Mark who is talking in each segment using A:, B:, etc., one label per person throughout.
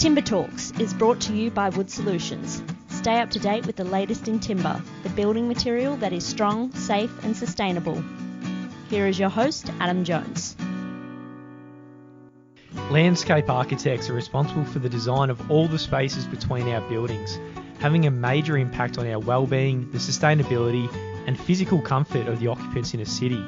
A: Timber Talks is brought to you by Wood Solutions. Stay up to date with the latest in timber, the building material that is strong, safe and sustainable. Here is your host, Adam Jones.
B: Landscape architects are responsible for the design of all the spaces between our buildings, having a major impact on our well-being, the sustainability and physical comfort of the occupants in a city.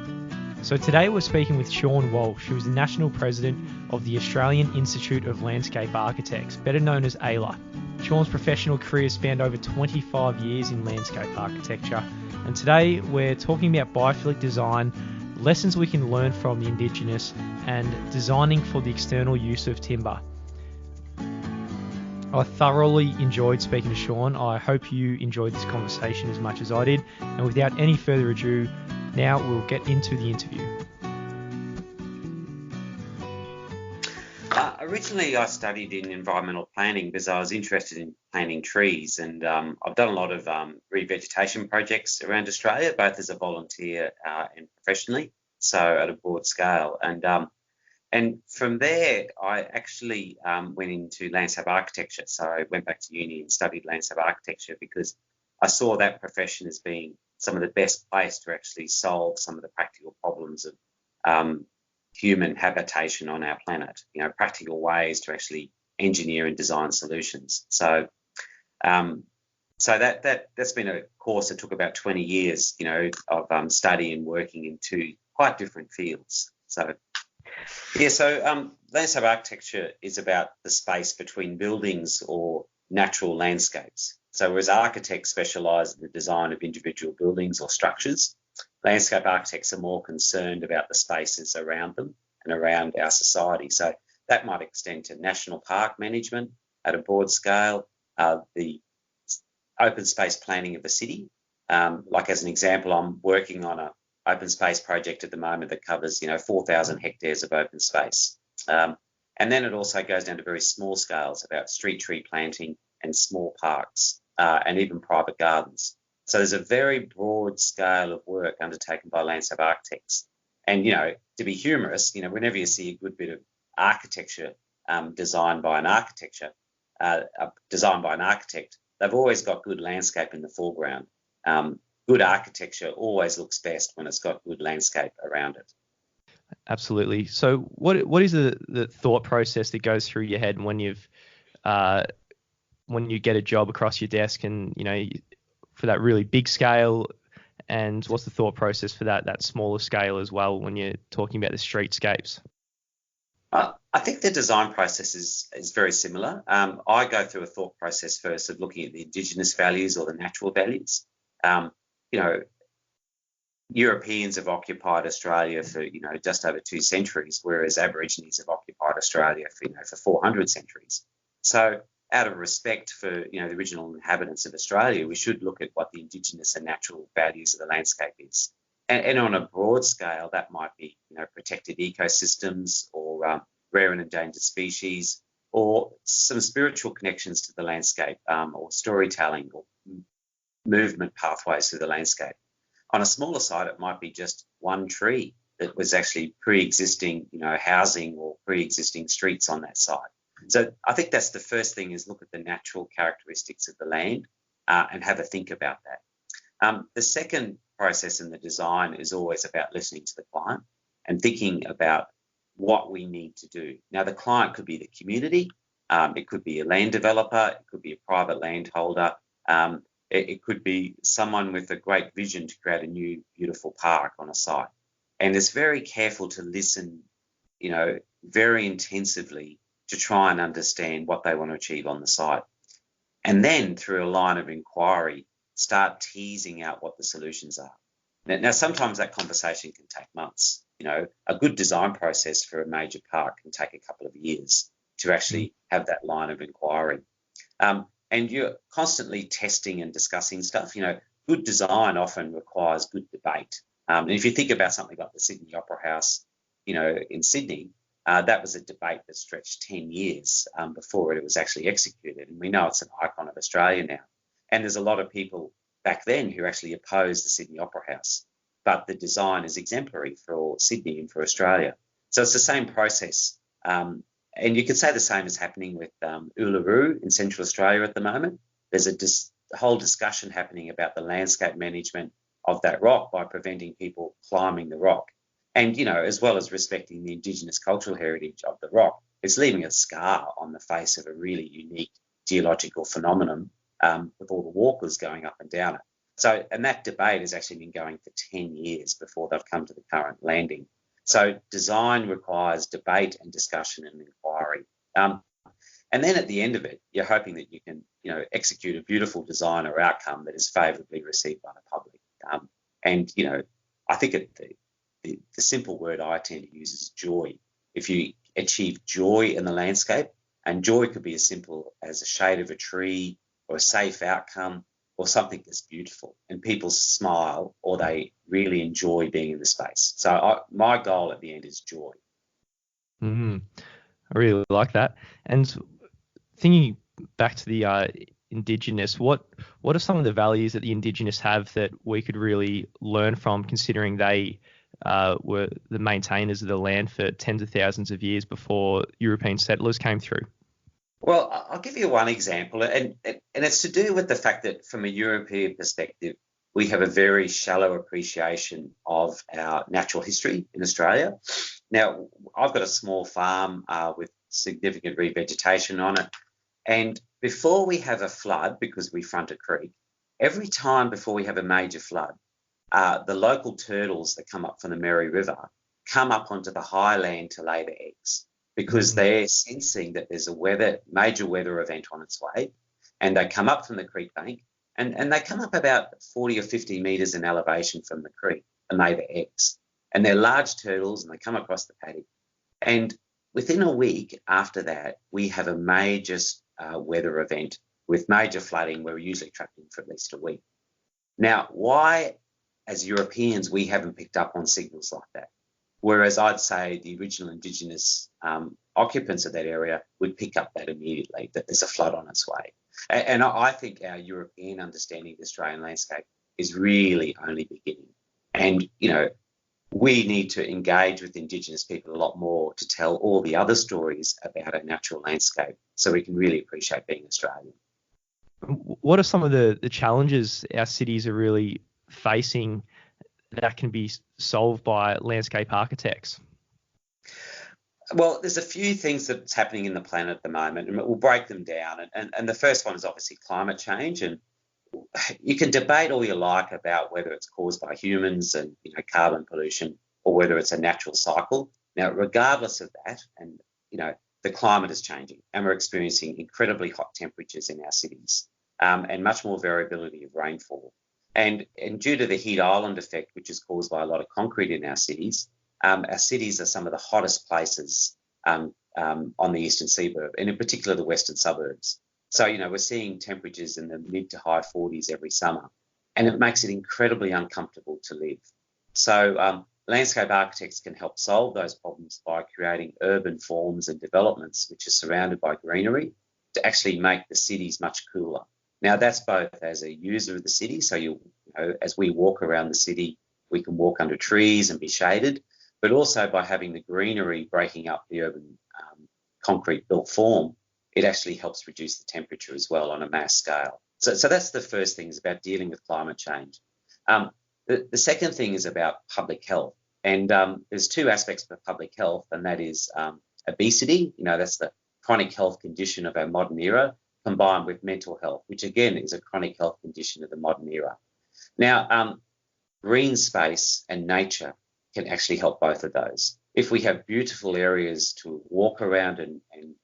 B: So today we're speaking with Shaun Walsh, who is the National President of the Australian Institute of Landscape Architects, better known as AILA. Shaun's professional career spanned over 25 years in landscape architecture, and today we're talking about biophilic design, lessons we can learn from the Indigenous, and designing for the external use of timber. I thoroughly enjoyed speaking to Shaun. I hope you enjoyed this conversation as much as I did, and without any further ado, now we'll get into the interview.
C: Originally, I studied in environmental planning because I was interested in planting trees, and I've done a lot of revegetation projects around Australia, both as a volunteer and professionally, so at a broad scale. And from there, I actually went into landscape architecture. So I went back to uni and studied landscape architecture because I saw that profession as being some of the best place to actually solve some of the practical problems of human habitation on our planet, practical ways to actually engineer and design solutions. So that's been a course that took about 20 years, of study and working in two quite different fields. So landscape architecture is about the space between buildings or natural landscapes. So whereas architects specialise in the design of individual buildings or structures, landscape architects are more concerned about the spaces around them and around our society. So that might extend to national park management at a broad scale, the open space planning of a city. Like as an example, I'm working on an open space project at the moment that covers, 4,000 hectares of open space. And then it also goes down to very small scales about street tree planting and small parks and even private gardens. So there's a very broad scale of work undertaken by landscape architects. And, to be humorous, whenever you see a good bit of architecture designed by an architect, they've always got good landscape in the foreground. Good architecture always looks best when it's got good landscape around it.
B: Absolutely. So what is the thought process that goes through your head when you get a job across your desk and, for that really big scale, and what's the thought process for that smaller scale as well when you're talking about the streetscapes?
C: I think the design process is very similar. I go through a thought process first of looking at the Indigenous values or the natural values. Europeans have occupied Australia for, just over 2 centuries, whereas Aborigines have occupied Australia for 400 centuries. So out of respect for, the original inhabitants of Australia, we should look at what the Indigenous and natural values of the landscape is. And on a broad scale, that might be, protected ecosystems or rare and endangered species, or some spiritual connections to the landscape, or storytelling or movement pathways through the landscape. On a smaller side, it might be just one tree that was actually pre-existing, housing or pre-existing streets on that site. So I think that's the first thing, is look at the natural characteristics of the land and have a think about that. The second process in the design is always about listening to the client and thinking about what we need to do. Now, the client could be the community, it could be a land developer, it could be a private landholder, it could be someone with a great vision to create a new, beautiful park on a site. And it's very careful to listen, very intensively to try and understand what they want to achieve on the site. And then through a line of inquiry, start teasing out what the solutions are. Now sometimes that conversation can take months. A good design process for a major park can take a couple of years to actually have that line of inquiry. And you're constantly testing and discussing stuff. Good design often requires good debate. And if you think about something like the Sydney Opera House, in Sydney, that was a debate that stretched 10 years before it was actually executed. And we know it's an icon of Australia now. And there's a lot of people back then who actually opposed the Sydney Opera House. But the design is exemplary for Sydney and for Australia. So it's the same process. And you could say the same is happening with Uluru in Central Australia at the moment. There's a whole discussion happening about the landscape management of that rock by preventing people climbing the rock. And, as well as respecting the Indigenous cultural heritage of the rock, it's leaving a scar on the face of a really unique geological phenomenon with all the walkers going up and down it. So, and that debate has actually been going for 10 years before they've come to the current landing. So design requires debate and discussion and inquiry. And then at the end of it, you're hoping that you can, execute a beautiful design or outcome that is favourably received by the public. I think the simple word I tend to use is joy. If you achieve joy in the landscape, and joy could be as simple as a shade of a tree or a safe outcome or something that's beautiful, and people smile or they really enjoy being in the space. So my goal at the end is joy.
B: I really like that. And thinking back to the Indigenous, what are some of the values that the Indigenous have that we could really learn from, considering they were the maintainers of the land for tens of thousands of years before European settlers came through?
C: Well, I'll give you one example, and it's to do with the fact that from a European perspective, we have a very shallow appreciation of our natural history in Australia. Now, I've got a small farm with significant revegetation on it, and before we have a flood, because we front a creek, every time before we have a major flood, the local turtles that come up from the Mary River come up onto the high land to lay their eggs, because they're sensing that there's a major weather event on its way, and they come up from the creek bank, and they come up about 40 or 50 metres in elevation from the creek and lay their eggs. And they're large turtles, and they come across the paddock. And within a week after that, we have a major weather event with major flooding where we're usually trapped in for at least a week. Now, why, as Europeans, we haven't picked up on signals like that? Whereas I'd say the original Indigenous occupants of that area would pick up that immediately, that there's a flood on its way. And I think our European understanding of the Australian landscape is really only beginning. And, we need to engage with Indigenous people a lot more to tell all the other stories about our natural landscape so we can really appreciate being Australian.
B: What are some of the challenges our cities are really facing that can be solved by landscape architects?
C: Well, there's a few things that's happening in the planet at the moment, and we'll break them down. And the first one is obviously climate change. And you can debate all you like about whether it's caused by humans and carbon pollution, or whether it's a natural cycle. Now, regardless of that, and the climate is changing, and we're experiencing incredibly hot temperatures in our cities, and much more variability of rainfall. And due to the heat island effect, which is caused by a lot of concrete in our cities are some of the hottest places on the eastern seaboard, and in particular the western suburbs. So, we're seeing temperatures in the mid to high 40s every summer, and it makes it incredibly uncomfortable to live. So landscape architects can help solve those problems by creating urban forms and developments which are surrounded by greenery to actually make the cities much cooler. Now, that's both as a user of the city, so as we walk around the city, we can walk under trees and be shaded, but also by having the greenery breaking up the urban concrete built form, it actually helps reduce the temperature as well on a mass scale. So that's the first thing, is about dealing with climate change. The second thing is about public health. And there's two aspects of public health, and that is obesity. That's the chronic health condition of our modern era, combined with mental health, which again is a chronic health condition of the modern era. Now, green space and nature can actually help both of those. If we have beautiful areas to walk around and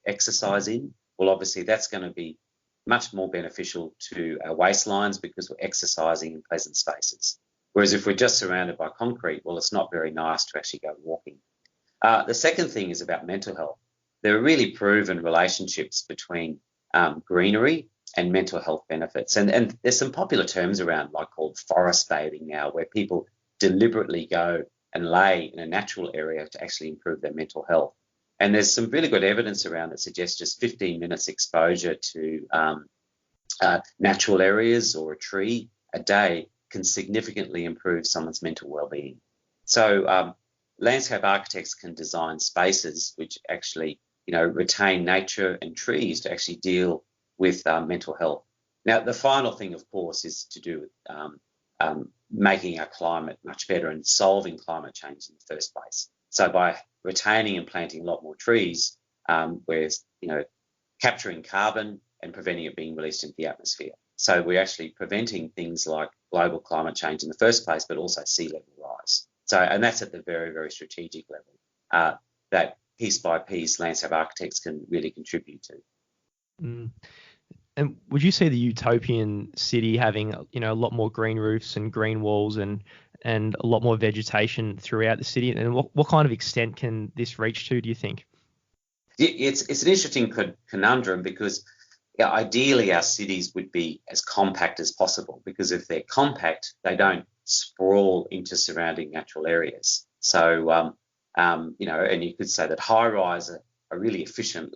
C: exercise in, well, obviously that's going to be much more beneficial to our waistlines because we're exercising in pleasant spaces. Whereas if we're just surrounded by concrete, well, it's not very nice to actually go walking. The second thing is about mental health. There are really proven relationships between greenery and mental health benefits. And there's some popular terms around, like called forest bathing now, where people deliberately go and lay in a natural area to actually improve their mental health. And there's some really good evidence around that suggests just 15 minutes exposure to natural areas or a tree a day can significantly improve someone's mental well-being. So landscape architects can design spaces which actually retain nature and trees to actually deal with mental health. Now, the final thing, of course, is to do with making our climate much better and solving climate change in the first place. So by retaining and planting a lot more trees, we're capturing carbon and preventing it being released into the atmosphere. So we're actually preventing things like global climate change in the first place, but also sea level rise. So, and that's at the very, very strategic level that piece by piece landscape architects can really contribute to.
B: Mm. And would you see the utopian city having, a lot more green roofs and green walls and a lot more vegetation throughout the city? And what kind of extent can this reach to, do you think?
C: It's an interesting conundrum because ideally our cities would be as compact as possible, because if they're compact, they don't sprawl into surrounding natural areas. So, and you could say that high-rise are really efficient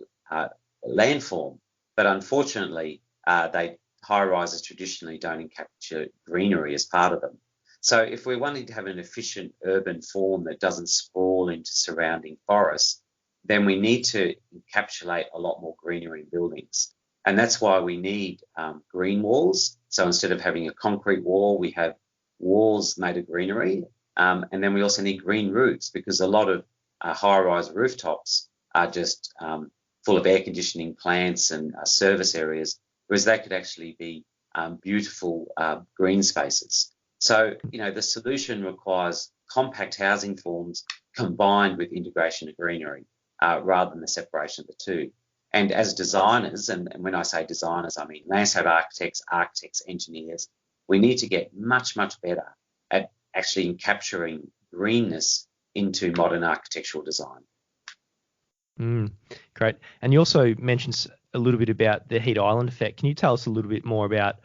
C: landform, but unfortunately, high-rises traditionally don't capture greenery as part of them. So if we're wanting to have an efficient urban form that doesn't sprawl into surrounding forests, then we need to encapsulate a lot more greenery in buildings. And that's why we need green walls. So instead of having a concrete wall, we have walls made of greenery. And then we also need green roofs, because a lot of high-rise rooftops are just full of air conditioning plants and service areas, whereas they could actually be beautiful green spaces. So, the solution requires compact housing forms combined with integration of greenery rather than the separation of the two. And as designers, and when I say designers, I mean landscape architects, engineers, we need to get much, much better at actually capturing greenness into modern architectural design.
B: Great. And you also mentioned a little bit about the heat island effect. Can you tell us a little bit more about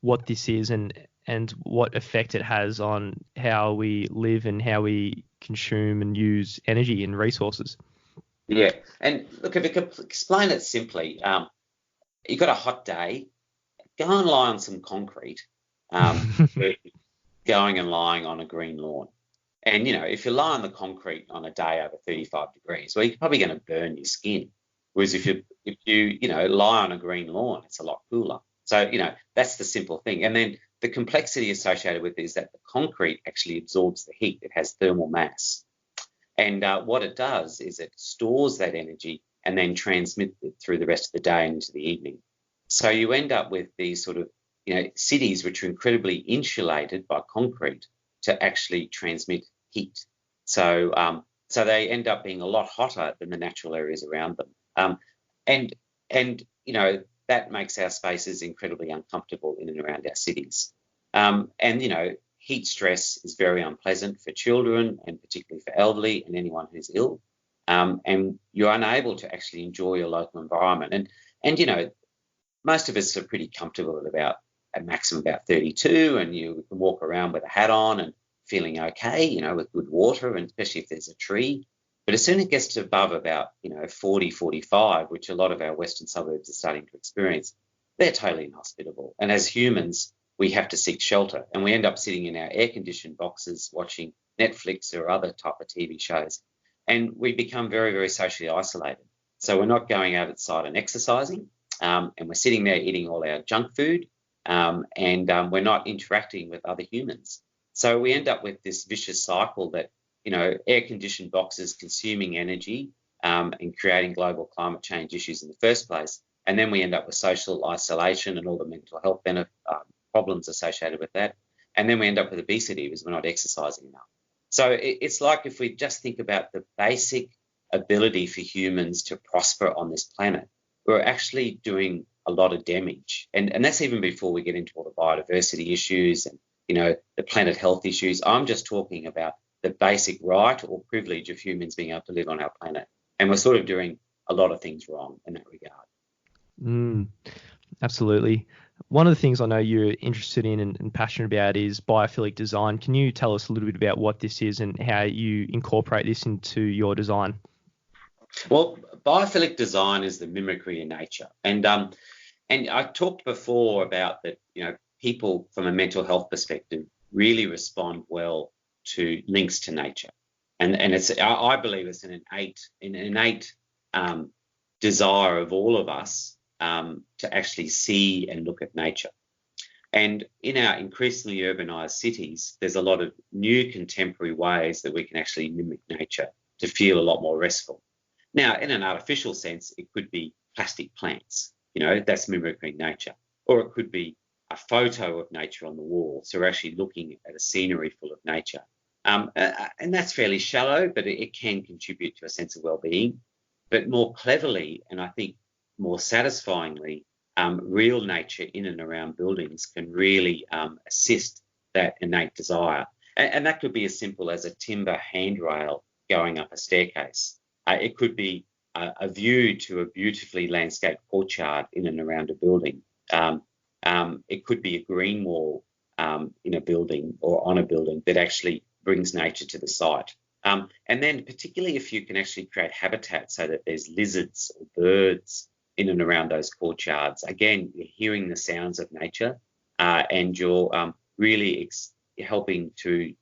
B: what this is and what effect it has on how we live and how we consume and use energy and resources?
C: Yeah. And look, if we could explain it simply, you've got a hot day, go and lie on some concrete, going and lying on a green lawn. And, if you lie on the concrete on a day over 35 degrees, well, you're probably going to burn your skin. Whereas if you lie on a green lawn, it's a lot cooler. So, that's the simple thing. And then the complexity associated with it is that the concrete actually absorbs the heat. It has thermal mass. And what it does is it stores that energy and then transmits it through the rest of the day and into the evening. So you end up with these sort of, cities which are incredibly insulated by concrete to actually transmit heat. So they end up being a lot hotter than the natural areas around them. And that makes our spaces incredibly uncomfortable in and around our cities. Heat stress is very unpleasant for children and particularly for elderly and anyone who's ill. And you're unable to actually enjoy your local environment. And most of us are pretty comfortable at a maximum about 32, and you can walk around with a hat on and feeling okay, with good water, and especially if there's a tree. But as soon as it gets to above about, 40, 45, which a lot of our western suburbs are starting to experience, they're totally inhospitable. And as humans, we have to seek shelter, and we end up sitting in our air-conditioned boxes watching Netflix or other type of TV shows, and we become very, very socially isolated. So we're not going outside and exercising, and we're sitting there eating all our junk food, and we're not interacting with other humans. So we end up with this vicious cycle that, air-conditioned boxes consuming energy and creating global climate change issues in the first place, and then we end up with social isolation and all the mental health problems associated with that. And then we end up with obesity because we're not exercising enough. So it's like if we just think about the basic ability for humans to prosper on this planet, we're actually doing a lot of damage. And that's even before we get into all the biodiversity issues and, the planet health issues. I'm just talking about the basic right or privilege of humans being able to live on our planet. And we're sort of doing a lot of things wrong in that regard.
B: Absolutely. One of the things I know you're interested in and passionate about is biophilic design. Can you tell us a little bit about what this is and how you incorporate this into your design?
C: Well, biophilic design is the mimicry in nature. And I talked before about that, people from a mental health perspective really respond well to links to nature. And it's, I believe it's an innate desire of all of us to actually see and look at nature. And in our increasingly urbanised cities, there's a lot of new contemporary ways that we can actually mimic nature to feel a lot more restful. Now, in an artificial sense, it could be plastic plants, that's mimicking nature. Or it could be a photo of nature on the wall. So we're actually looking at a scenery full of nature. And that's fairly shallow, but it can contribute to a sense of well-being. But more cleverly, and I think more satisfyingly, real nature in and around buildings can really assist that innate desire. And that could be as simple as a timber handrail going up a staircase. It could be a view to a beautifully landscaped courtyard in and around a building. It could be a green wall in a building or on a building that actually brings nature to the site. And then particularly if you can actually create habitat so that there's lizards or birds in and around those courtyards. Again, you're hearing the sounds of nature and you're really helping to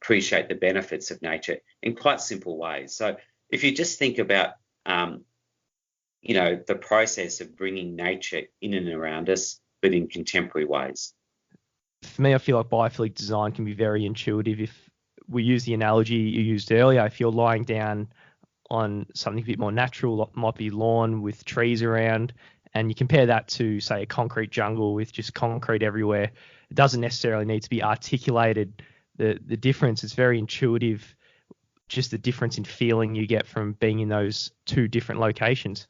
C: appreciate the benefits of nature in quite simple ways. So if you just think about, the process of bringing nature in and around us, but in contemporary ways.
B: For me, I feel like biophilic design can be very intuitive. If we use the analogy you used earlier, if you're lying down on something a bit more natural, might be lawn with trees around, and you compare that to, say, a concrete jungle with just concrete everywhere, it doesn't necessarily need to be articulated. The difference is very intuitive, just the difference in feeling you get from being in those two different locations.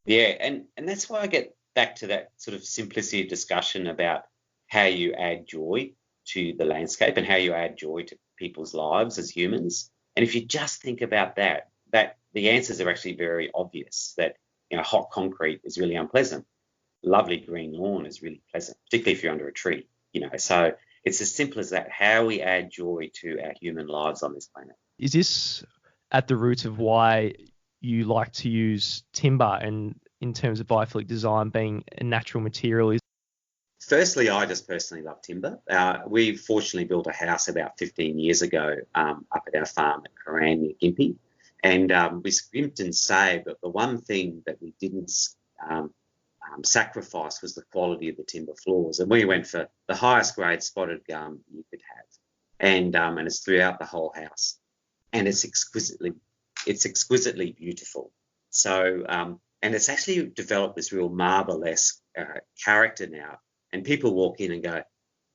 C: Yeah, and that's why I get back to that sort of simplicity of discussion about how you add joy to the landscape and how you add joy to people's lives as humans. And if you just think about that the answers are actually very obvious, that hot concrete is really unpleasant. Lovely green lawn is really pleasant, particularly if you're under a tree. So it's as simple as that, how we add joy to our human lives on this planet.
B: Is this at the root of why you like to use timber, and in terms of biophilic design being a natural material?
C: Firstly, I just personally love timber. We fortunately built a house about 15 years ago up at our farm at Koran near Gympie. And we scrimped and saved, but the one thing that we didn't sacrifice was the quality of the timber floors. And we went for the highest grade spotted gum you could have. And it's throughout the whole house. And it's exquisitely beautiful. So, and it's actually developed this real marble-esque character now. And people walk in and go,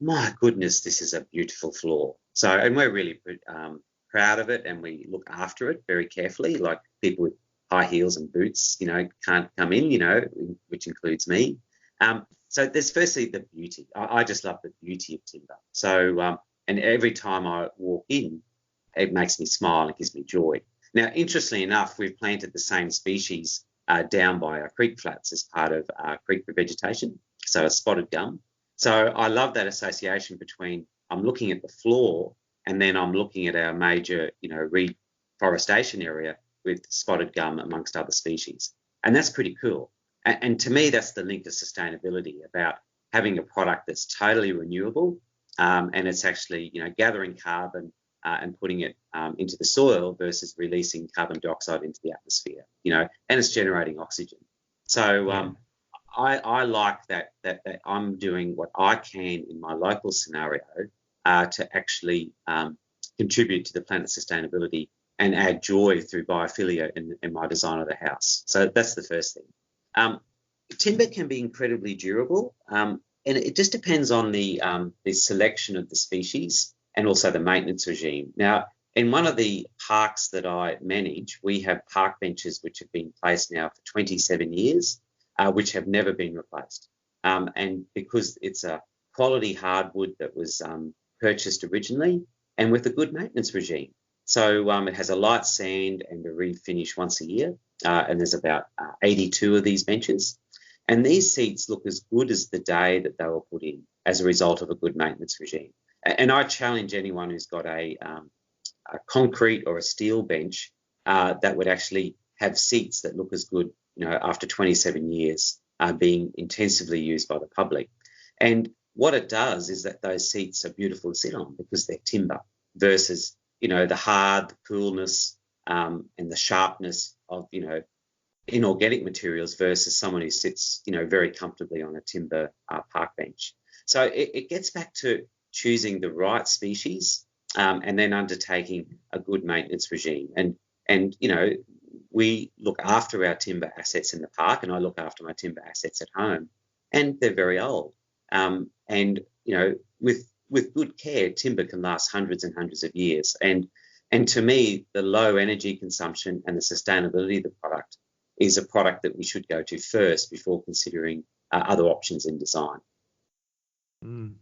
C: my goodness, this is a beautiful floor. So, and we're really proud of it, and we look after it very carefully. Like people with high heels and boots, can't come in, which includes me. So there's firstly the beauty. I just love the beauty of timber. So, and every time I walk in, it makes me smile and gives me joy. Now, interestingly enough, we've planted the same species down by our creek flats as part of our creek revegetation, so a spotted gum. So I love that association between I'm looking at the floor and then I'm looking at our major, reforestation area with spotted gum amongst other species. And that's pretty cool. And to me, that's the link to sustainability, about having a product that's totally renewable and it's actually, gathering carbon and putting it into the soil versus releasing carbon dioxide into the atmosphere, and it's generating oxygen. So I like that I'm doing what I can in my local scenario to actually contribute to the planet's sustainability and add joy through biophilia in my design of the house. So that's the first thing. Timber can be incredibly durable, and it just depends on the selection of the species and also the maintenance regime. Now, in one of the parks that I manage, we have park benches which have been placed now for 27 years, which have never been replaced. And because it's a quality hardwood that was purchased originally and with a good maintenance regime. So it has a light sand and a refinish once a year, and there's about 82 of these benches. And these seats look as good as the day that they were put in as a result of a good maintenance regime. And I challenge anyone who's got a concrete or a steel bench that would actually have seats that look as good, after 27 years being intensively used by the public. And what it does is that those seats are beautiful to sit on because they're timber versus, the hard, the coolness and the sharpness of inorganic materials versus someone who sits very comfortably on a timber park bench. So it gets back to choosing the right species and then undertaking a good maintenance regime. And we look after our timber assets in the park, and I look after my timber assets at home, and they're very old. And with good care, timber can last hundreds and hundreds of years. And to me, the low energy consumption and the sustainability of the product is a product that we should go to first before considering other options in design.
B: Mm.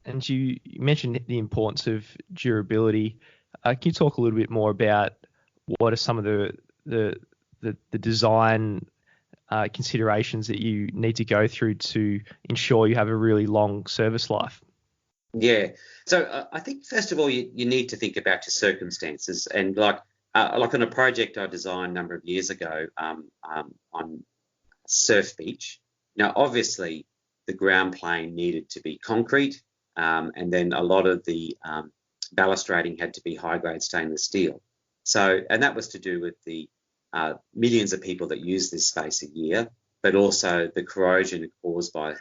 B: And you mentioned the importance of durability. Can you talk a little bit more about what are some of the design considerations that you need to go through to ensure you have a really long service life?
C: Yeah. So I think, first of all, you need to think about your circumstances. And like on a project I designed a number of years ago on Surf Beach. Now, obviously, the ground plane needed to be concrete, and then a lot of the balustrading had to be high-grade stainless steel. So, and that was to do with the millions of people that use this space a year, but also the corrosion caused by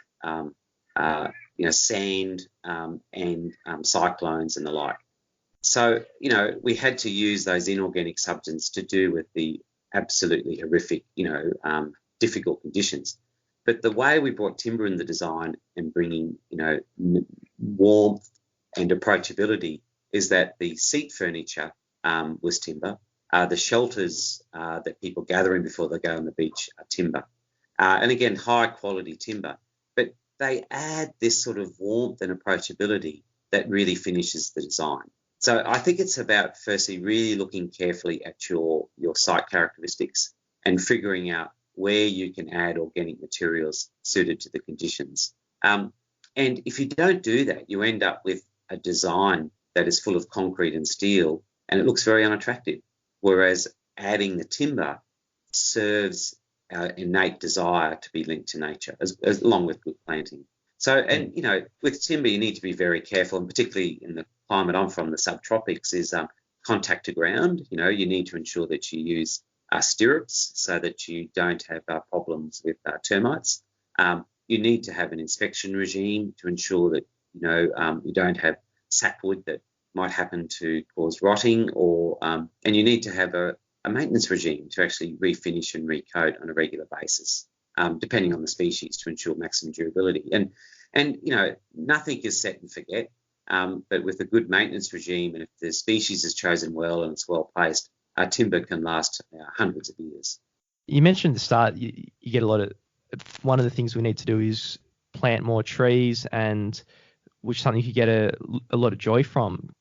C: sand and cyclones and the like. So, we had to use those inorganic substances to do with the absolutely horrific, difficult conditions. But the way we brought timber in the design and bringing, warmth and approachability is that the seat furniture was timber. The shelters that people gather in before they go on the beach are timber. And again, high quality timber. But they add this sort of warmth and approachability that really finishes the design. So I think it's about firstly really looking carefully at your site characteristics and figuring out where you can add organic materials suited to the conditions. And if you don't do that, you end up with a design that is full of concrete and steel, and it looks very unattractive. Whereas adding the timber serves our innate desire to be linked to nature, as along with good planting. So, and with timber, you need to be very careful, and particularly in the climate I'm from, the subtropics, is contact to ground. You need to ensure that you use stirrups so that you don't have problems with termites. You need to have an inspection regime to ensure that you don't have sapwood that might happen to cause rotting, or and you need to have a maintenance regime to actually refinish and recoat on a regular basis, depending on the species, to ensure maximum durability. And nothing is set and forget, but with a good maintenance regime, and if the species is chosen well and it's well placed, timber can last hundreds of years.
B: You mentioned at the start you get a lot of, one of the things we need to do is plant more trees, and which is something you get a lot of joy from.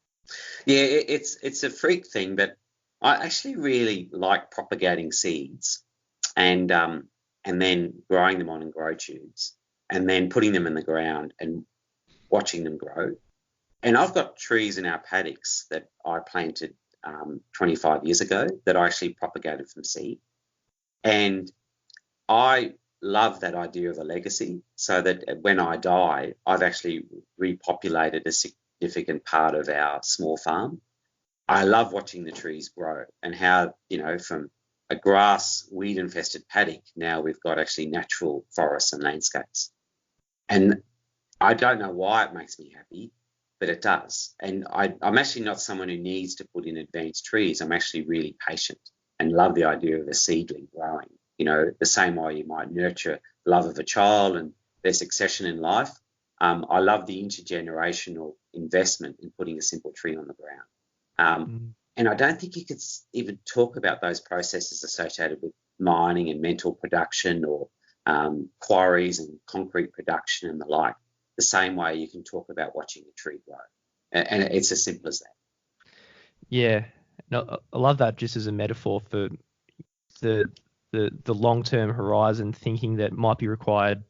C: Yeah, it's a freak thing, but I actually really like propagating seeds and then growing them on in grow tubes and then putting them in the ground and watching them grow. And I've got trees in our paddocks that I planted 25 years ago that I actually propagated from seed. And I love that idea of a legacy, so that when I die, I've actually repopulated a significant part of our small farm. I love watching the trees grow and how, from a grass, weed-infested paddock, now we've got actually natural forests and landscapes. And I don't know why it makes me happy, but it does. And I'm actually not someone who needs to put in advanced trees. I'm actually really patient and love the idea of a seedling growing. The same way you might nurture love of a child and their succession in life. I love the intergenerational investment in putting a simple tree on the ground. And I don't think you could even talk about those processes associated with mining and mental production or quarries and concrete production and the like, the same way you can talk about watching a tree grow. And it's as simple as that.
B: Yeah, no, I love that just as a metaphor for the long-term horizon thinking that might be required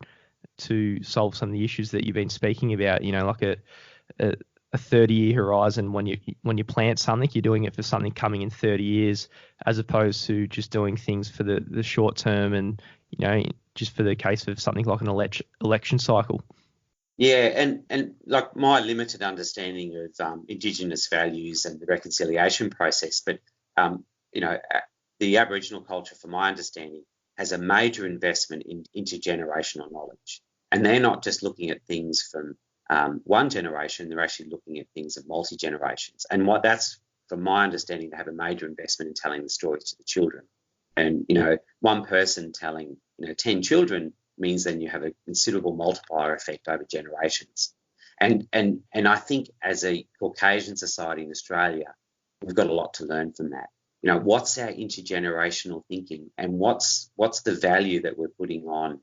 B: to solve some of the issues that you've been speaking about. Like a 30-year horizon. When you plant something, you're doing it for something coming in 30 years, as opposed to just doing things for the short term and just for the case of something like an election cycle.
C: Yeah, and like my limited understanding of Indigenous values and the reconciliation process, but the Aboriginal culture, from my understanding, has a major investment in intergenerational knowledge. And they're not just looking at things from one generation, they're actually looking at things of multi-generations. And what that's, from my understanding, they have a major investment in telling the stories to the children. And, one person telling, 10 children means then you have a considerable multiplier effect over generations. And I think as a Caucasian society in Australia, we've got a lot to learn from that. What's our intergenerational thinking, and what's the value that we're putting on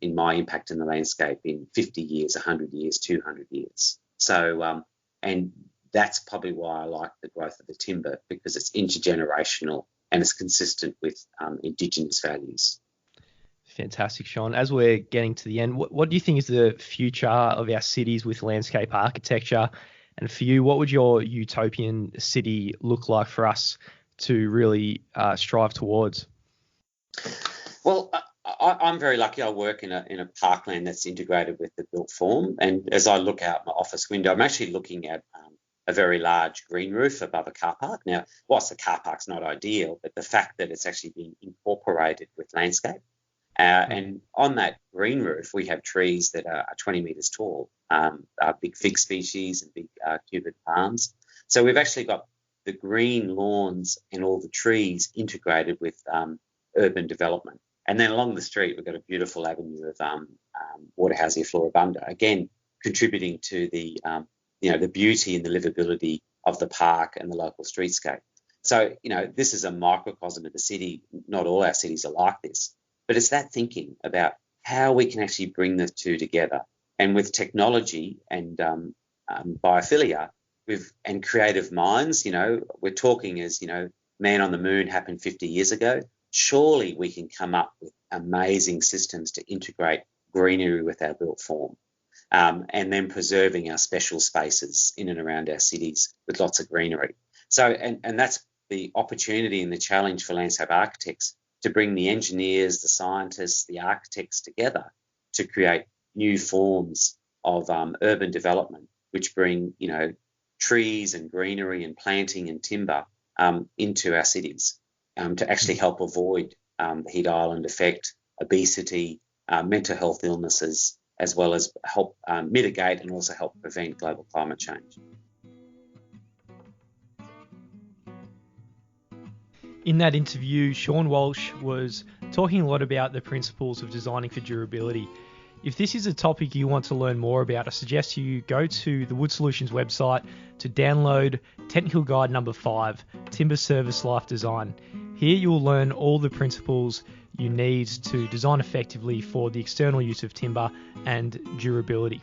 C: in my impact in the landscape in 50 years, 100 years, 200 years. So, and that's probably why I like the growth of the timber, because it's intergenerational and it's consistent with Indigenous values.
B: Fantastic, Shaun. As we're getting to the end, what do you think is the future of our cities with landscape architecture? And for you, what would your utopian city look like for us to really strive towards?
C: Well, I'm very lucky. I work in a parkland that's integrated with the built form. And as I look out my office window, I'm actually looking at a very large green roof above a car park. Now, whilst the car park's not ideal, but the fact that it's actually being incorporated with landscape. And on that green roof, we have trees that are 20 metres tall, big fig species and big cubid palms. So we've actually got the green lawns and all the trees integrated with urban development. And then along the street, we've got a beautiful avenue of Waterhousia floribunda, again, contributing to the beauty and the livability of the park and the local streetscape. So, this is a microcosm of the city. Not all our cities are like this. But it's that thinking about how we can actually bring the two together. And with technology and biophilia and creative minds, we're talking as, man on the moon happened 50 years ago. Surely we can come up with amazing systems to integrate greenery with our built form, and then preserving our special spaces in and around our cities with lots of greenery. So, and that's the opportunity and the challenge for landscape architects, to bring the engineers, the scientists, the architects together to create new forms of urban development, which bring, trees and greenery and planting and timber into our cities to actually help avoid the heat island effect, obesity, mental health illnesses, as well as help mitigate and also help prevent global climate change.
B: In that interview, Shaun Walsh was talking a lot about the principles of designing for durability. If this is a topic you want to learn more about, I suggest you go to the Wood Solutions website to download Technical Guide number 5, Timber Service Life Design. Here you'll learn all the principles you need to design effectively for the external use of timber and durability.